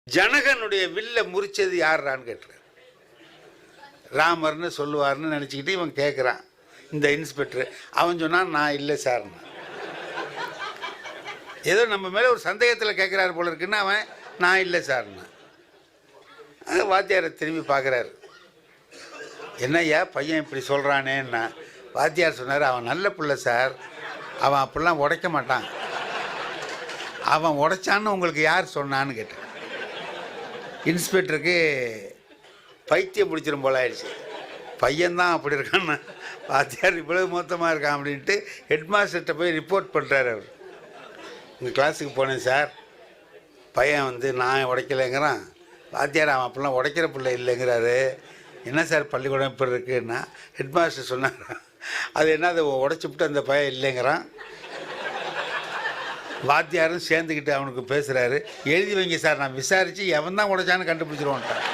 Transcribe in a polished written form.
ஜனகனுடைய வில்ல முறிச்சது யாருறான்னு கேட்டுறாரு. ராமர்னு சொல்லுவார்னு நினச்சிக்கிட்டு இவன் கேட்குறான். இந்த இன்ஸ்பெக்டர் அவன் சொன்னான், நான் இல்லை சார்னா. ஏதோ நம்ம மேலே ஒரு சந்தேகத்தில் கேட்குறாரு போல இருக்குன்னு அவன் நான் இல்லை சார்னா. அது வாத்தியாரை திரும்பி பார்க்குறாரு. என்னய்யா பையன் இப்படி சொல்கிறானேன்னா, வாத்தியார் சொன்னார், அவன் நல்ல பிள்ளை சார், அவன் அப்படிலாம் உடைக்க மாட்டான். அவன் உடைச்சான்னு உங்களுக்கு யார் சொன்னான்னு கேட்டேன். இன்ஸ்பெக்டருக்கு பைத்தியம் பிடிச்சிரும் போல ஆயிடுச்சு. பையன்தான் அப்படி இருக்கான்னு, வாத்தியார் இவ்வளவு மொத்தமாக இருக்கான் அப்படின்ட்டு ஹெட்மாஸ்டர்கிட்ட போய் ரிப்போர்ட் பண்ணுறாரு. அவர், உங்கள் கிளாஸுக்கு போனேன் சார், பையன் வந்து நான் உடைக்கலைங்கிறான், வாத்தியார் அவன் அப்படிலாம் உடைக்கிற பிள்ளை இல்லைங்கிறாரு, என்ன சார் பள்ளிக்கூடம் இப்படி இருக்குன்னா, ஹெட்மாஸ்டர் சொன்னார், அது என்ன அதை உடைச்சிவிட்டு அந்த பையன் இல்லைங்கிறான். வாத்தியாரும் சேர்ந்துக்கிட்டு அவனுக்கு பேசுகிறாரு, எழுதி வைங்க சார், நான் விசாரித்து எவன் தான் உடைச்சான்னு கண்டுபிடிச்சிருவோன்ட்டான்.